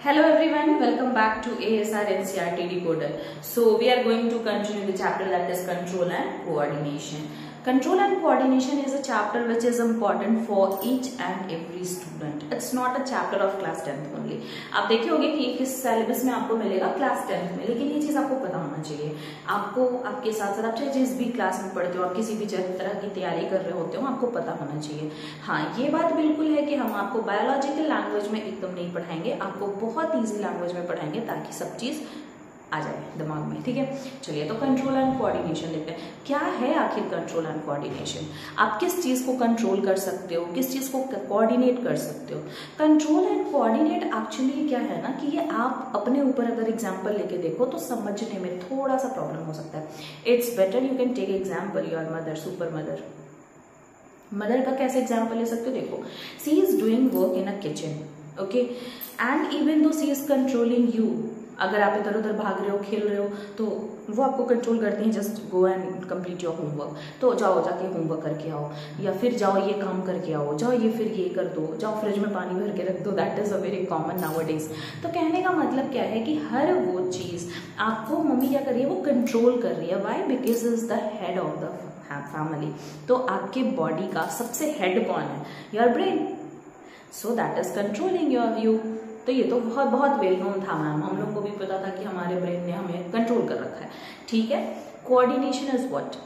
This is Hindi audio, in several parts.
Hello everyone, welcome back to ASR NCERT Decoder. So we are going to continue the chapter that is control and coordination. Control and coordination is a chapter which is important for each and every student. It's not a chapter of class 10th only. आप देखे होंगे कि ये किस सिलेबस में आपको मिलेगा क्लास 10th में, लेकिन ये चीज आपको पता होना चाहिए। आपको आपके साथ साथ आप चाहे जिस भी क्लास में पढ़ते हो, आप किसी भी तरह की तैयारी कर रहे होते हो, आपको पता होना चाहिए। हाँ, ये बात बिल्कुल है कि हम आपको बायोलॉजिकल लैंग्वेज में एकदम नहीं पढ़ाएंगे, आपको बहुत ईजी लैंग्वेज में पढ़ाएंगे ताकि सब चीज आ जाए दिमाग में। ठीक है, चलिए तो कंट्रोल एंड कोऑर्डिनेशन देखते हैं। क्या है आखिर कंट्रोल एंड कोऑर्डिनेशन? आप किस चीज को कंट्रोल कर सकते हो, किस चीज को कोऑर्डिनेट कर सकते हो? कंट्रोल एंड कोऑर्डिनेट एक्चुअली क्या है ना कि ये आप अपने ऊपर अगर एग्जांपल लेके देखो तो समझने में थोड़ा सा प्रॉब्लम हो सकता है। It's better you can take example your mother, super mother. Mother का कैसे एग्जाम्पल ले सकते हो? देखो, she is doing work in a kitchen, okay, and even though she is controlling you. अगर आप इधर उधर भाग रहे हो, खेल रहे हो, तो वो आपको कंट्रोल करती हैं, just go and complete your homework. तो जाओ, जाके होमवर्क करके आओ, या फिर जाओ ये काम करके आओ, जाओ ये फिर ये कर दो, जाओ फ्रिज में पानी भर के रख दो। That is a very common nowadays. तो कहने का मतलब क्या है कि हर वो चीज आपको मम्मी क्या कर रही है, वो कंट्रोल कर रही है। Why? Because is the head of the family. तो आपके बॉडी का सबसे हेड कौन है? Your brain. So that is controlling your view. तो ये तो बहुत बहुत वेल नोन था मैम, हम लोग को भी पता था कि हमारे ब्रेन ने हमें कंट्रोल कर रखा है। ठीक है, कोऑर्डिनेशन इज व्हाट?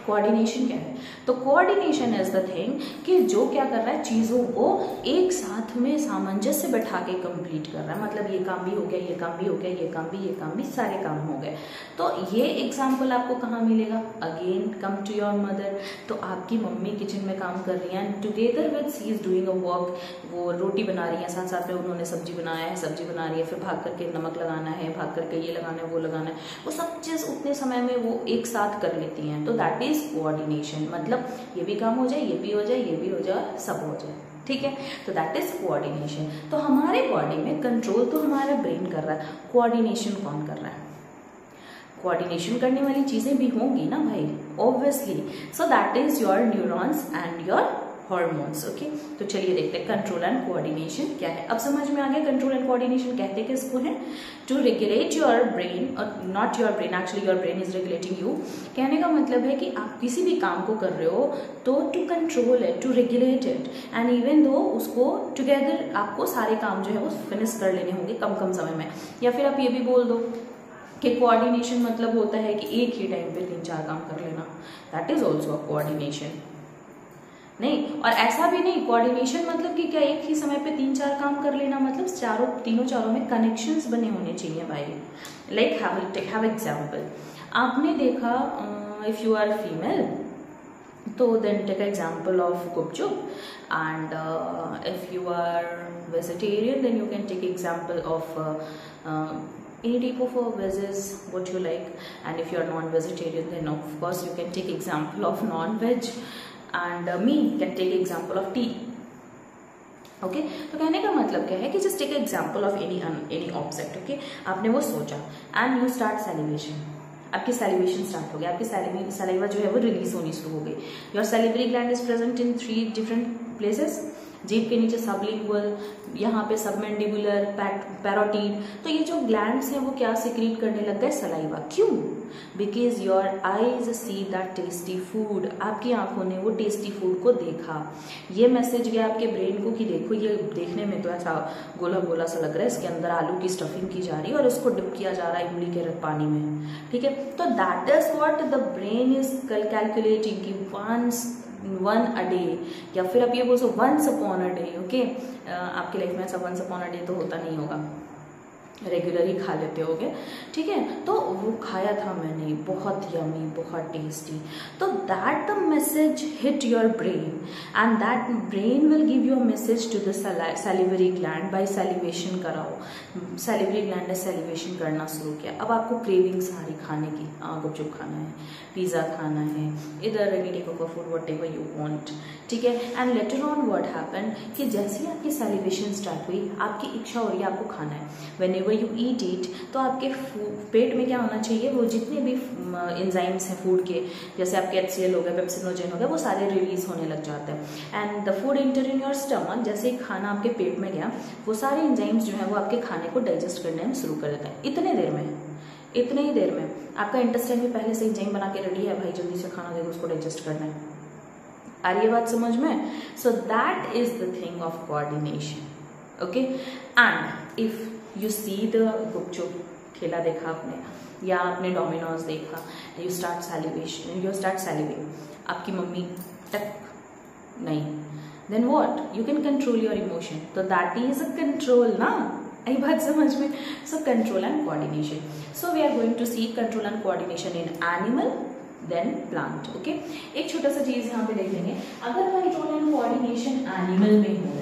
कोऑर्डिनेशन क्या है? तो कोऑर्डिनेशन इज द थिंग कि जो क्या कर रहा है, चीजों को एक साथ में सामंजस्य बैठा के कंप्लीट कर रहा है। मतलब ये काम भी हो गया, ये काम भी हो गया, ये काम भी, सारे काम हो गए। तो ये एग्जाम्पल आपको कहाँ मिलेगा? Again come to your mother. तो आपकी मम्मी किचन में काम कर रही है, together with she is doing a work. वो रोटी बना रही है, साथ साथ में उन्होंने सब्जी बनाया है, सब्जी बना रही है, फिर भाग करके नमक लगाना है, भाग करके ये लगाना है, वो लगाना है, वो सब चीज उतने समय में वो एक साथ कर लेती हैं। तो दैट इज कोऑर्डिनेशन। मतलब ये भी काम हो जाए, ये भी हो जाए, ये भी हो जाए, सब हो जाए। ठीक है, तो दैट इज कोऑर्डिनेशन। तो हमारे बॉडी में कंट्रोल तो हमारा ब्रेन कर रहा है, कोऑर्डिनेशन कौन कर रहा है? कोऑर्डिनेशन करने वाली चीजें भी होंगी ना भाई, obviously. So that is your neurons and your hormones. Okay, तो चलिए देखते हैं कंट्रोल एंड कोऑर्डिनेशन क्या है। अब समझ में आ गया कंट्रोल एंड कोऑर्डिनेशन कहते किसको है? टू रेगुलेट योर ब्रेन, और not your brain, actually your brain is regulating you. कहने का मतलब है कि आप किसी भी काम को कर रहे हो तो to control it, to regulate it, and even though उसको टुगेदर आपको सारे काम जो है वो फिनिश कर लेने होंगे कम कम समय में। या फिर आप ये भी बोल दो कि कोऑर्डिनेशन मतलब होता है कि एक ही टाइम पे 3-4 काम कर लेना। That is also a coordination. नहीं, और ऐसा भी नहीं, कोऑर्डिनेशन मतलब कि क्या एक ही समय पे 3-4 काम कर लेना, मतलब तीनों चारों में कनेक्शंस बने होने चाहिए भाई। लाइक हैव एग्जांपल, आपने देखा इफ यू आर फीमेल तो then take example of gupchup, and if you are vegetarian then you can take example of any type of veggies what you like, and if you are non-vegetarian then of course you can take example of non-veg, and me can take example of tea. Okay, तो कहने का मतलब क्या है कि just take example of any object. Okay, आपने वो सोचा एंड यू स्टार्ट सैलिवेशन। आपकी सैलिवेशन स्टार्ट हो गया, आपकी सलाइवा जो है वो रिलीज होनी शुरू हो गई। Your salivary gland is present in 3 different places. जीभ के नीचे सबलिंगुअल, यहाँ पे सबमेंडिबुलर, पैरोटीड। तो ये जो ग्लैंड्स हैं वो क्या सिक्रीट करने लग गए? सलाइवा। क्यों? Because your eyes see that tasty food. आपकी आंखों ने वो टेस्टी फूड को देखा। ये मैसेज गया आपके ब्रेन को कि देखो ये देखने में तो ऐसा गोला गोला सा लग रहा है, इसके अंदर आलू की स्टफिंग की जा रही है और उसको डिप किया जा रहा है इमली के पानी में। ठीक है, तो that is what the brain is calculating कि वन अ डे, या फिर आप ये बोल so once upon a day. Okay, आपकी लाइफ में ऐसा वंस अपॉन अ डे तो होता नहीं होगा, रेगुलरली खा लेते होगे। ठीक है, तो वो खाया था मैंने, बहुत यमी, बहुत टेस्टी। तो that the message hit your brain, and that brain will give your message to the salivary gland by salivation कराओ। सैलिवरी ग्लैंड ने सैलिवेशन करना शुरू किया। अब आपको क्रेविंग्स आ रही खाने की, गुपचुप खाना है, पिज्जा खाना है, इधर any type of food whatever you want. ठीक है। And later on what happened कि जैसे ही आपकी सैलिवेशन स्टार्ट हुई, आपकी इच्छा हो रही है आपको खाना है, when ever you eat it, तो आपके पेट में क्या होना चाहिए, वो जितने भी एंजाइम्स हैं फूड के, जैसे आपके HCl हो गया, पेप्सिनोजेन हो गया, वो सारे रिलीज होने लग जाते हैं। And the food enter in your stomach, जैसे ही खाना आपके पेट में गया, वो सारे एंजाइम्स जो है वो आपके खाने को डाइजेस्ट करने में शुरू कर देता है। इतने ही देर में आपका इंटेस्टाइन भी पहले से एंजाइम बना के रेडी है, भाई जल्दी से खाना दे दो, उसको डाइजेस्ट करना है। आ रही है बात समझ में? So that is the thing of coordination. Okay, and if you see the gupchup ठेला देखा आपने, या आपने डोमिनोज देखा, यू स्टार्ट सैलिवेटिंग, आपकी मम्मी टक नहीं, then what, you can control your emotion, तो दैट इज अ कंट्रोल ना। आई बात समझ में? So control and coordination. So we are going to see control and coordination in animal then plant. Okay, एक छोटा सा चीज यहाँ पे देख लेंगे, अगर कंट्रोल एंड कोऑर्डिनेशन एनिमल में हो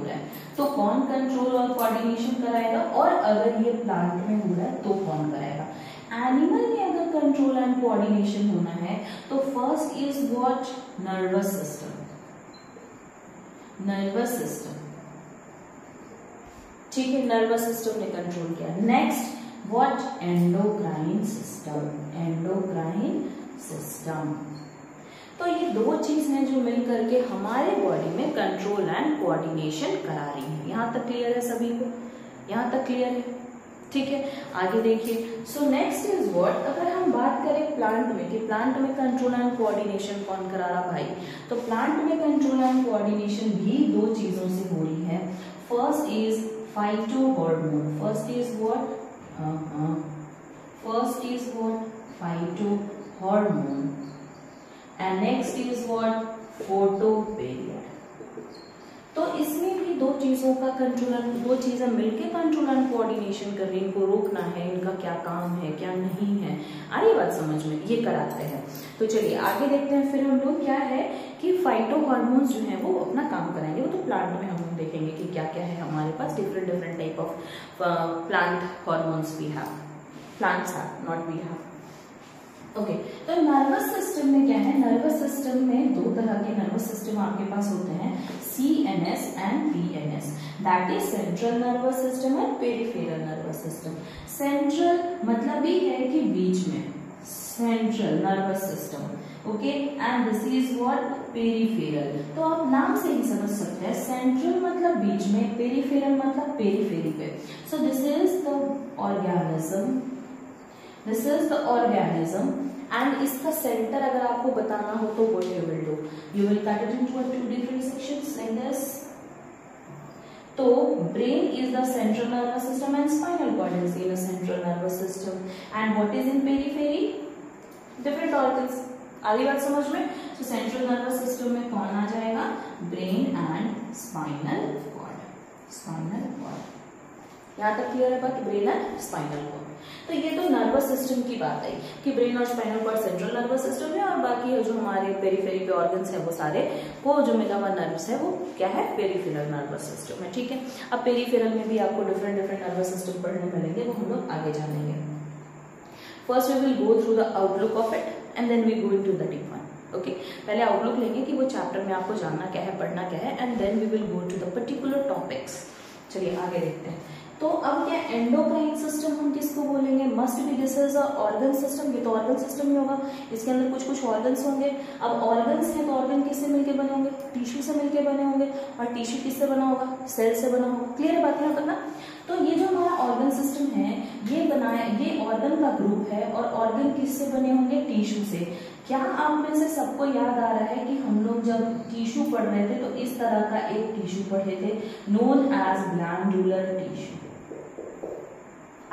रहा है तो कौन कंट्रोल और कोऑर्डिनेशन कराएगा, और अगर ये प्लांट में हो रहा है तो कौन कराएगा। एनिमल में अगर कंट्रोल एंड कोऑर्डिनेशन होना है तो first is what, nervous system, ठीक है, नर्वस सिस्टम ने कंट्रोल किया। Next what, endocrine system. तो ये दो चीजें जो मिल करके हमारे बॉडी में कंट्रोल एंड कोऑर्डिनेशन करा रही है। यहां तक क्लियर है सभी को? यहां तक क्लियर है? ठीक है, आगे देखिए। सो नेक्स्ट इज व्हाट, अगर हम बात करें प्लांट में कि प्लांट में कंट्रोल एंड कोऑर्डिनेशन कौन करा रहा भाई, तो प्लांट में कंट्रोल एंड कोऑर्डिनेशन भी दो चीजों से हो रही है। First is phytohormone, first is what, phytohormone, and next is what, photoperiod। तो इसमें भी दो चीजों का कंट्रोल, दो चीजें मिलके कंट्रोल एंड कोऑर्डिनेशन कर रही है, इनको रोकना है, इनका क्या काम है क्या नहीं है। आई बात समझ में? ये कराते हैं। तो चलिए आगे देखते हैं फिर हम लोग क्या है कि फाइटो हॉर्मोन्स जो है वो अपना काम कराएंगे। वो तो प्लांट में हम लोग देखेंगे कि क्या क्या है हमारे पास, different type of plant hormones we have, plants have, not we have. Okay, तो नर्वस सिस्टम में क्या है, नर्वस सिस्टम में दो तरह के नर्वस सिस्टम आपके पास होते हैं, CNS and PNS, that is central nervous system and peripheral nervous system. Central मतलब ही है कि बीच में, central nervous system, okay, and this is what, peripheral. तो आप नाम से ही समझ सकते हैं, सेंट्रल मतलब बीच में, पेरिफेरल मतलब पेरिफेरी पे। So this is the organism, and इसका सेंटर अगर आपको बताना हो तो what you will do, you will cut it into two different sections like this. तो brain is the central nervous system and spinal cord is in central nervous system, and what is in periphery, different organs. आगे बात समझ में? तो सेंट्रल नर्वस सिस्टम में कौन आ जाएगा, ब्रेन एंड स्पाइनल कॉर्ड। यहाँ तक क्लियर है बात, ब्रेन एंड स्पाइनल कॉर्ड। तो ये तो नर्वस सिस्टम की बात है कि ब्रेन और spinal cord central nervous system है, और बाकी जो हमारे पेरिफेरी पे ऑर्गन्स है वो सारे, वो जो मेगामा नर्व्स है वो क्या है, पेरिफेरल नर्वस सिस्टम है। ठीक है, अब पेरिफेरल में भी आपको डिफरेंट नर्वस सिस्टम पढ़ने मिलेंगे, वो हम लोग आगे जानेंगे। First we will go through the outlook of it and then we go into the deep one. Okay, पहले आउटलुक लेंगे कि वो चैप्टर में आपको जानना क्या है, पढ़ना क्या है, and then we will go to the particular topics. चलिए आगे देखते हैं। तो अब क्या एंडोक्राइन सिस्टम हम किसको बोलेंगे, must be this is a organ system, ये तो ऑर्गन सिस्टम ही होगा, इसके अंदर कुछ ऑर्गन्स होंगे। अब ऑर्गन्स हैं तो ऑर्गन किससे मिलके बने होंगे, टिश्यू से मिलके बने होंगे, और टिश्यू किससे बना होगा, सेल से बना होगा। क्लियर बात है यहाँ तक ना? तो ये जो हमारा ऑर्गन सिस्टम है ये ऑर्गन का ग्रुप है, और ऑर्गन किससे बने होंगे, टिश्यू से। क्या आप में से सबको याद आ रहा है कि हम लोग जब टिश्यू पढ़ रहे थे तो इस तरह का एक टिश्यू पढ़े थे, नोन एज ग्लैंडुलर टिश्यू।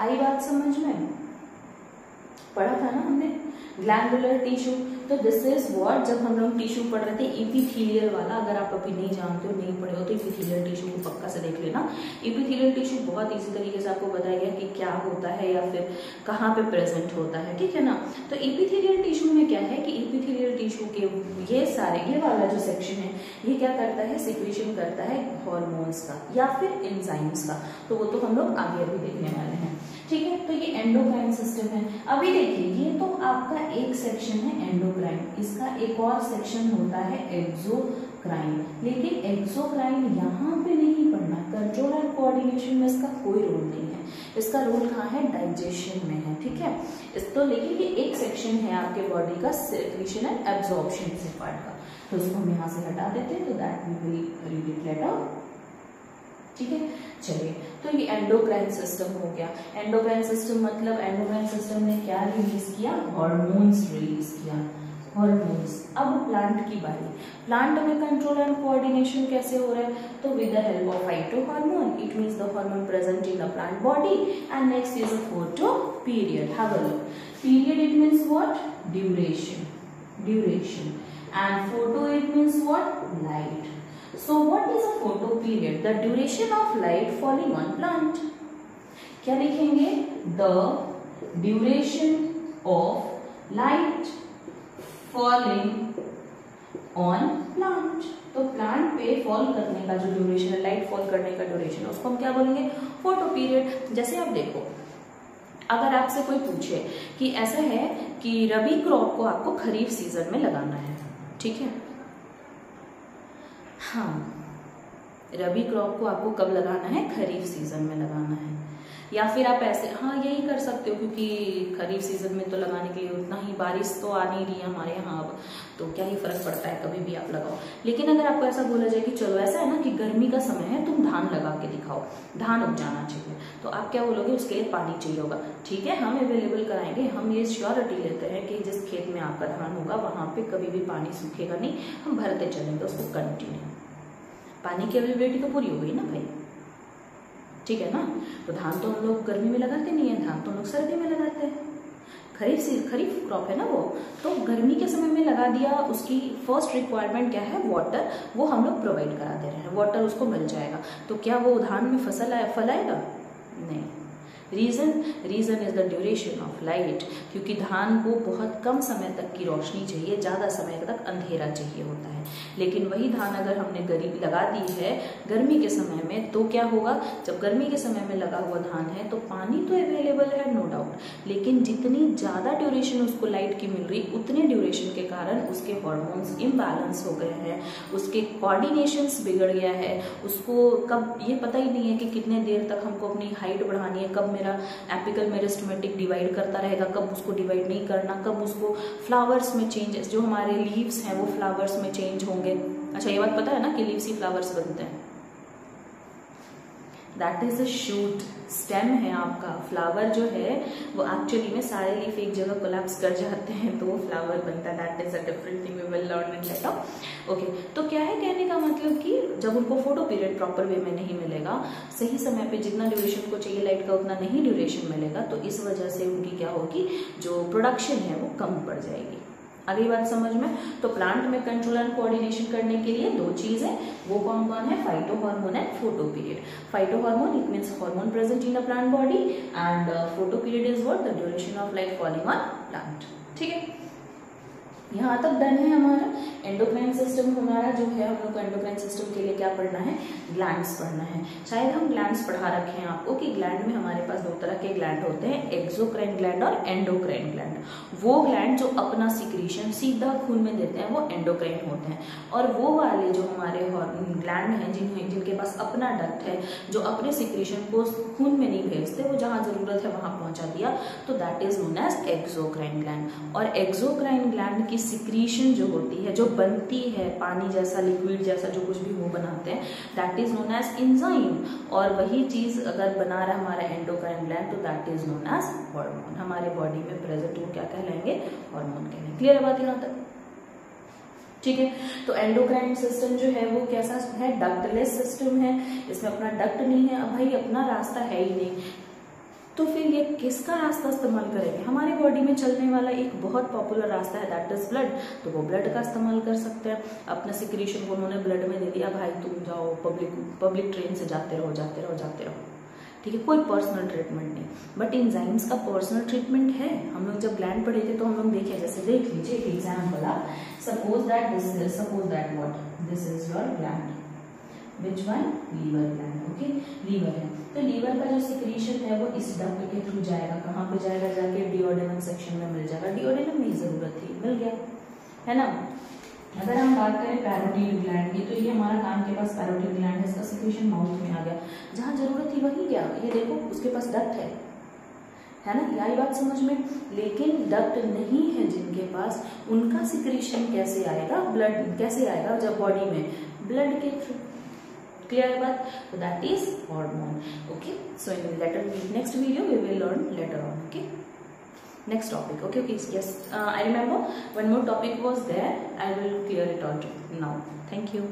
आई बात समझ में? पढ़ा था ना हमने ग्लैंडुलर टिश्यू। तो दिस इज व्हाट, जब हम लोग टिश्यू पढ़ रहे थे एपिथेलियल वाला, अगर आप अभी नहीं जानते हो, नहीं पढ़े हो, तो एपिथेलियल टिश्यू को पक्का से देख लेना। एपिथेलियल टिश्यू बहुत इजी तरीके से आपको बताया गया कि क्या होता है या फिर कहाँ पे प्रेजेंट होता है, ठीक है ना। तो एपिथेलियल टिश्यू में क्या है कि एपिथेलियल टिश्यू के ये वाला जो सेक्शन है, ये क्या करता है, सिक्रीशन करता है हार्मोन्स का या फिर एंजाइम्स का। तो वो तो हम लोग आगे अभी देखने वाले हैं। ठीक है, तो ये एंडोक्राइन सिस्टम है। अभी देखिए ये तो आपका एक सेक्शन है एंडोक्राइन, इसका एक और सेक्शन होता है एक्सोक्राइन, लेकिन एक्सोक्राइन यहाँ पे नहीं पढ़ना। कंट्रोल एंड कोऑर्डिनेशन में इसका कोई रोल नहीं है, इसका रोल कहाँ है, डाइजेशन में है, ठीक है। इस तो लेकिन ये एक सेक्शन है आपके बॉडी का सिक्रीशन एंड एब्जॉर्प्शन से पार्ट का, तो इसको हम यहाँ से हटा देते हैं, तो that we will read it later, ठीक है। चलिए, तो ये एंडोक्राइन सिस्टम हो गया। एंडोक्राइन सिस्टम मतलब एंडोक्राइन सिस्टम ने क्या रिलीज किया, हार्मोन्स रिलीज किया, हार्मोन्स। अब प्लांट की बारी। प्लांट में कंट्रोल एंड कोऑर्डिनेशन कैसे हो रहा है, तो with the help of phytohormone, it means the hormone present in the plant body, and next is a photoperiod. Have a look, period it means what, duration, duration, and photo it means what, light. So what is a photo period? The duration of light falling on plant. क्या लिखेंगे, the duration of light falling on plant. तो प्लांट पे फॉल करने का जो ड्यूरेशन है, लाइट फॉल करने का ड्यूरेशन है, उसको हम क्या बोलेंगे, फोटो पीरियड। जैसे आप देखो, अगर आपसे कोई पूछे कि ऐसा है कि रबी क्रॉप को आपको खरीफ सीजन में लगाना है, ठीक है, हाँ, रबी क्रॉप को आपको कब लगाना है, खरीफ सीजन में लगाना है, या फिर आप ऐसे, हाँ यही कर सकते हो, क्योंकि खरीफ सीजन में तो लगाने के लिए उतना ही बारिश तो आ नहीं रही है हमारे यहाँ अब, तो क्या ही फर्क पड़ता है, कभी भी आप लगाओ। लेकिन अगर आपको ऐसा बोला जाए कि चलो ऐसा है ना कि गर्मी का समय है, तुम धान लगा के दिखाओ, धान उग जाना चाहिए, तो आप क्या बोलोगे, उसके लिए पानी चाहिए होगा, ठीक है, हम अवेलेबल कराएंगे, हम ये श्योरिटी लेते हैं कि जिस खेत में आपका धान होगा वहां पे कभी भी पानी सूखेगा नहीं, हम भरते चलेंगे उसको कंटिन्यू, पानी की अवेलेबिलिटी तो पूरी हो गई ना भाई, ठीक है ना। तो धान तो हम लोग गर्मी में लगाते नहीं है, धान तो हम लोग सर्दी में लगाते हैं, खरीफ क्रॉप है ना वो, तो गर्मी के समय में लगा दिया, उसकी फर्स्ट रिक्वायरमेंट क्या है, वाटर, वो हम लोग प्रोवाइड करा दे रहे हैं, वाटर उसको मिल जाएगा, तो क्या वो धान में फल आएगा, नहीं। Reason is the duration of light, क्योंकि धान को बहुत कम समय तक की रोशनी चाहिए, ज्यादा समय तक अंधेरा चाहिए होता है। लेकिन वही धान अगर हमने लगा दी है गर्मी के समय में, तो क्या होगा, जब गर्मी के समय में लगा हुआ धान है तो पानी तो अवेलेबल है नो डाउट, लेकिन जितनी ज्यादा ड्यूरेशन उसको लाइट की मिल रही, उतने ड्यूरेशन के कारण उसके हार्मोन्स इम्बैलेंस हो गए हैं, उसके कोऑर्डिनेशंस बिगड़ गया है, उसको कब ये पता ही नहीं है कि कितने देर तक हमको अपनी हाइट बढ़ानी है, कब मेरा एपिकल मेरिस्टेमेटिक डिवाइड करता रहेगा, कब उसको डिवाइड नहीं करना, कब उसको फ्लावर्स में चेंजेस, जो हमारे लीव्स हैं वो फ्लावर्स में चेंज होंगे। अच्छा, ये बात पता है ना कि लीव्स ही फ्लावर्स बनते हैं, that is a shoot, stem है आपका, फ्लावर जो है वो एक्चुअली में सारे लीफ एक जगह कोलैप्स कर जाते हैं तो वो फ्लावर बनता है, that is a different thing, we will learn in later. Okay, तो क्या है कहने का मतलब कि जब उनको फोटो पीरियड प्रॉपर वे में नहीं मिलेगा, सही समय पे जितना ड्यूरेशन को चाहिए लाइट का उतना नहीं ड्यूरेशन मिलेगा, तो इस वजह से उनकी क्या होगी, जो प्रोडक्शन है वो कम पड़ जाएगी। अगली बात समझ में, तो प्लांट में कंट्रोल एंड कोऑर्डिनेशन करने के लिए दो चीज है, वो कौन कौन है, phytohormone and photoperiod. Phytohormone it means hormone present in the plant body, and photoperiod is what, the duration of light falling on plant, ठीक है। यहाँ तक डन है हमारा एंडोक्राइन सिस्टम। हमारा जो है, हम लोग को एंडोक्राइन सिस्टम के लिए क्या पढ़ना है, ग्लैंड्स पढ़ना है। शायद हम ग्लैंड्स पढ़ा रखे हैं आपको कि ग्लैंड में हमारे पास दो तरह के ग्लैंड होते हैं, एक्सोक्राइन ग्लैंड और एंडोक्राइन ग्लैंड। वो ग्लैंड जो अपना सिक्रीशन सीधा खून में देते हैं वो एंडोक्राइन होते हैं, और वो वाले जो हमारे ग्लैंड हैं जिनके पास अपना डक्ट है, जो अपने सिक्रीशन को खून में नहीं भेजते, वो जहाँ जरूरत है वहां पहुंचा दिया, तो that is known as exocrine gland. और एक्सोक्राइन ग्लैंड की सिक्रीशन जो होती है, जो बनती है पानी जैसा, लिक्विड जैसा, जो कुछ भी वो बनाते हैं, that is known as enzyme. और वही चीज अगर बना रहा हमारा एंडोक्राइन ग्लैंड, तो that is known as hormone. हमारे बॉडी में प्रेजेंट वो क्या कहलाएंगे, हार्मोन कहलाएंगे। क्लियर है बात यहाँ तक, ठीक है। तो एंडोक्राइन सिस्टम जो है वो कैसा है, डक्टलेस सिस्टम है, इसमें अपना डक्ट नहीं है। अब भाई अपना रास्ता है ही नहीं, तो फिर ये किसका रास्ता इस्तेमाल करेंगे, हमारी बॉडी में चलने वाला एक बहुत पॉपुलर रास्ता है, दैट इज ब्लड। तो वो ब्लड का इस्तेमाल कर सकते हैं, अपना सिक्रीशन को उन्होंने ब्लड में दे दिया, भाई तुम जाओ पब्लिक ट्रेन से जाते रहो, ठीक है, कोई पर्सनल ट्रीटमेंट नहीं। बट एंजाइम्स का पर्सनल ट्रीटमेंट है। हम लोग जब ग्लैंड पढ़े थे तो हम लोग देखे, जैसे देख लीजिए एक example, suppose that what, this is your gland, which one, liver gland, okay, liver है तो लीवर का जो सिक्रीशन है वो इस डक्ट के थ्रू जाएगा, कहाँ पे जाएगा, जाके डिओडेनम सेक्शन में मिल जाएगा। डिओडेनम नहीं जरूरत थी, मिल गया है ना। अगर हम बात करें पैरोटिड ग्लैंड की, तो ये हमारा कान के पास पैरोटिड ग्लैंड है, इसका सिक्रीशन माउथ में आ गया, जहां जरूरत थी वही गया। ये देखो उसके पास डक्ट है ना, यही बात समझ में। लेकिन डक्ट नहीं है जिनके पास, उनका सिक्रीशन कैसे आएगा, ब्लड कैसे आएगा, जब बॉडी में ब्लड के थ्रू। क्लियर बात, so that is hormone. Okay, so in later next video we will learn later on. Okay, next topic. Okay, yes, I remember one more topic was there, I will clear it out now. Thank you.